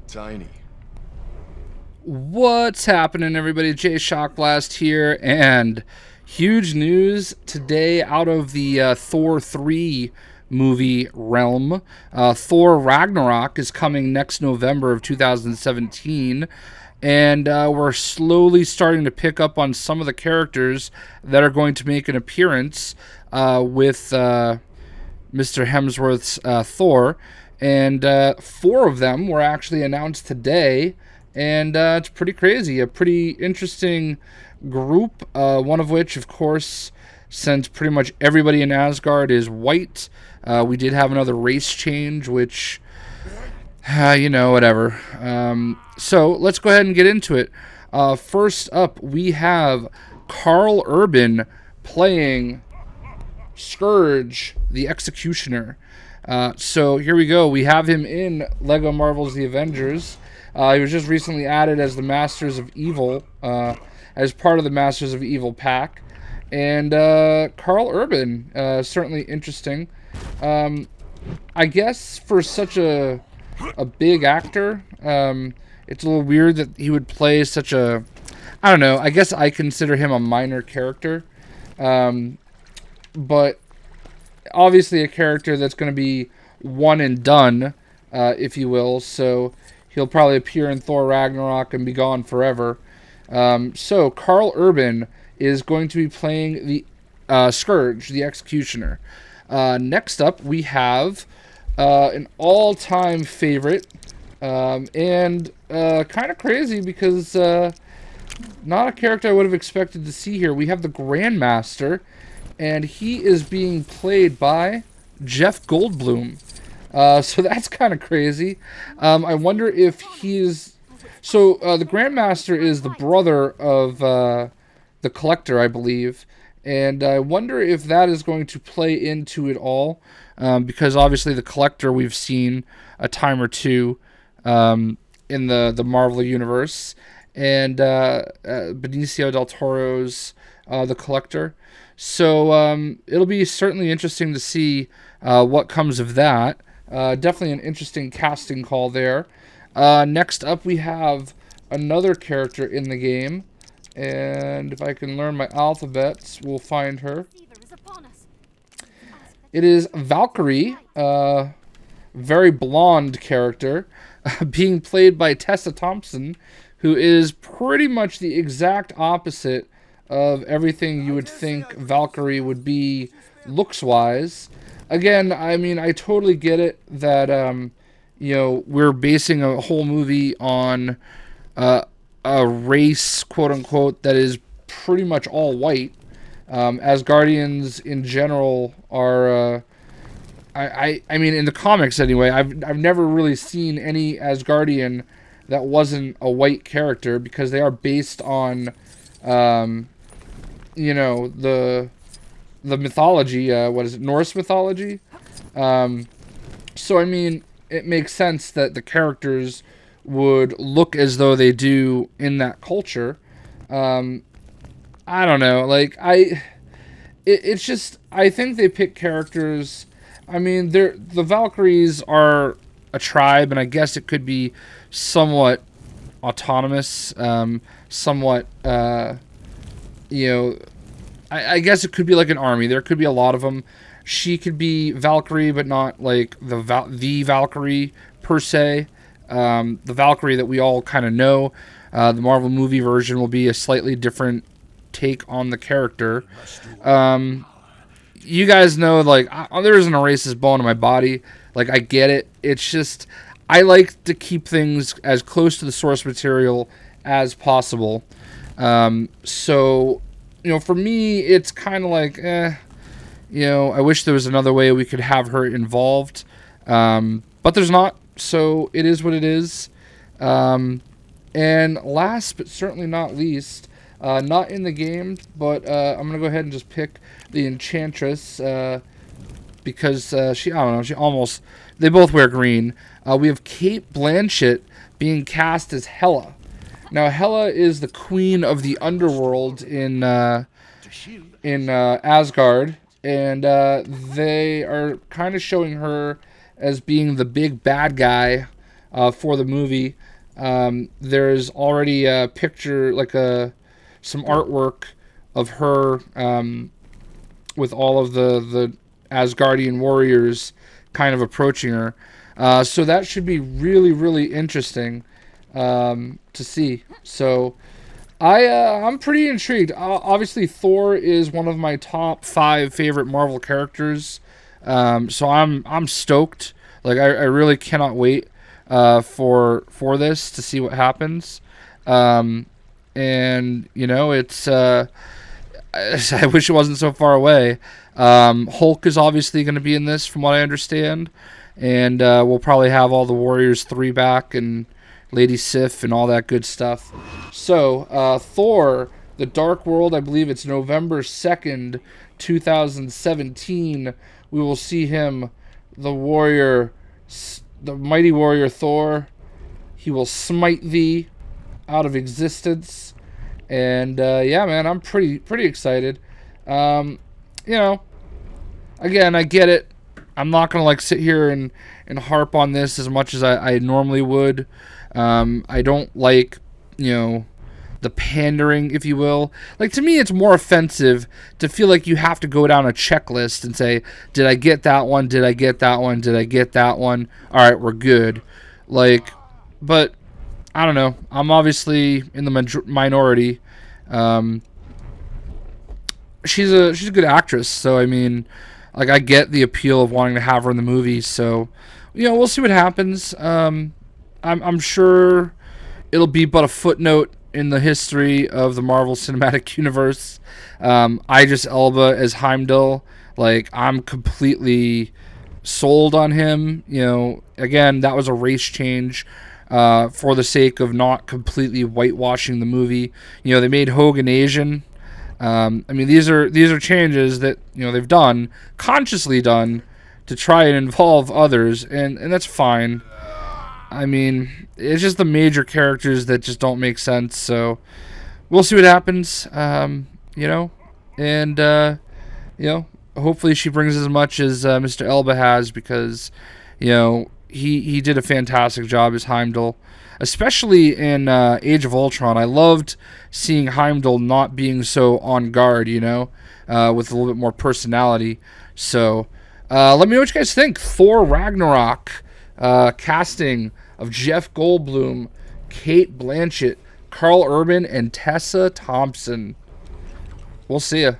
Tiny. What's happening, everybody? Jay Shockblast here, and huge news today out of the Thor 3 movie realm. Thor Ragnarok is coming next November of 2017, and we're slowly starting to pick up on some of the characters that are going to make an appearance with Mr. Hemsworth's Thor, and 4 of them were actually announced today. And it's pretty crazy, a pretty interesting group, one of which, of course, since pretty much everybody in Asgard is white, we did have another race change, which, whatever. So let's go ahead and get into it. First up, we have Karl Urban playing Scourge, the Executioner. So here we go. We have him in Lego Marvel's The Avengers. He was just recently added as the Masters of Evil, as part of the Masters of Evil pack. And Karl Urban, certainly interesting. I guess for such a big actor, it's a little weird that he would play such a... I don't know. I guess I consider him a minor character. But obviously a character that's going to be one and done, if you will. So he'll probably appear in Thor Ragnarok and be gone forever. So Karl Urban is going to be playing the Scourge, the Executioner. Next up, we have an all-time favorite, and kind of crazy because not a character I would have expected to see here. We have the Grandmaster, and he is being played by Jeff Goldblum. So that's kind of crazy. I wonder if he's... So the Grandmaster is the brother of the Collector, I believe. And I wonder if that is going to play into it all. Because obviously the Collector we've seen a time or two in the Marvel Universe. And Benicio del Toro's the Collector. So it'll be certainly interesting to see what comes of that. Definitely an interesting casting call there. Next up, we have another character in the game. And if I can learn my alphabets, we'll find her. It is Valkyrie, very blonde character, being played by Tessa Thompson, who is pretty much the exact opposite of everything you would think Valkyrie would be looks-wise. Again, I mean, I totally get it that, we're basing a whole movie on a race, quote-unquote, that is pretty much all white. Asgardians, in general, are... I mean, in the comics, anyway, I've never really seen any Asgardian that wasn't a white character, because they are based on... the mythology, what is it, Norse mythology? So, I mean, it makes sense that the characters would look as though they do in that culture. I don't know, like, it's just, I think they pick characters, I mean, the Valkyries are a tribe, and I guess it could be somewhat autonomous, somewhat, I guess it could be like an army. There could be a lot of them. She could be Valkyrie, but not like the Valkyrie per se. The Valkyrie that we all kind of know. The Marvel movie version will be a slightly different take on the character. You guys know, like, there isn't a racist bone in my body. Like, I get it. It's just, I like to keep things as close to the source material as possible. So... for me, it's kind of like, I wish there was another way we could have her involved. But there's not, so it is what it is. And last, but certainly not least, not in the game, but I'm going to go ahead and just pick the Enchantress, because she, I don't know, she almost, they both wear green. We have Cate Blanchett being cast as Hela. Now, Hela is the queen of the underworld in Asgard, and they are kind of showing her as being the big bad guy for the movie. There's already a picture, like some artwork of her with all of the Asgardian warriors kind of approaching her. So that should be really, really interesting to see. So I'm pretty intrigued. Obviously, Thor is one of my top 5 favorite Marvel characters. So I'm stoked. Like I really cannot wait for this to see what happens. And it's I wish it wasn't so far away. Hulk is obviously going to be in this, from what I understand, and we'll probably have all the Warriors 3 back and Lady Sif and all that good stuff. So Thor: The Dark World, I believe it's November 2nd, 2017. We will see him, the warrior, the mighty warrior Thor. He will smite thee out of existence. And yeah, man, I'm pretty excited. Again, I get it. I'm not gonna like sit here and harp on this as much as I normally would. I don't like the pandering, if you will. Like, to me, it's more offensive to feel like you have to go down a checklist and say, did I get that one? Did I get that one? Did I get that one? All right, we're good. Like, but I don't know. I'm obviously in the minority. She's a good actress, so I mean, like, I get the appeal of wanting to have her in the movie. So, we'll see what happens. I'm sure it'll be but a footnote in the history of the Marvel Cinematic Universe. Idris Elba as Heimdall, like, I'm completely sold on him. Again, that was a race change for the sake of not completely whitewashing the movie. They made Hogan Asian. I mean, these are changes that they've done, consciously done, to try and involve others, and that's fine. I mean, it's just the major characters that just don't make sense. So we'll see what happens. And hopefully she brings as much as Mr. Elba has, because he did a fantastic job as Heimdall, especially in Age of Ultron. I loved seeing Heimdall not being so on guard, with a little bit more personality. So let me know what you guys think. Thor Ragnarok, casting of Jeff Goldblum, Cate Blanchett, Karl Urban, and Tessa Thompson. We'll see ya.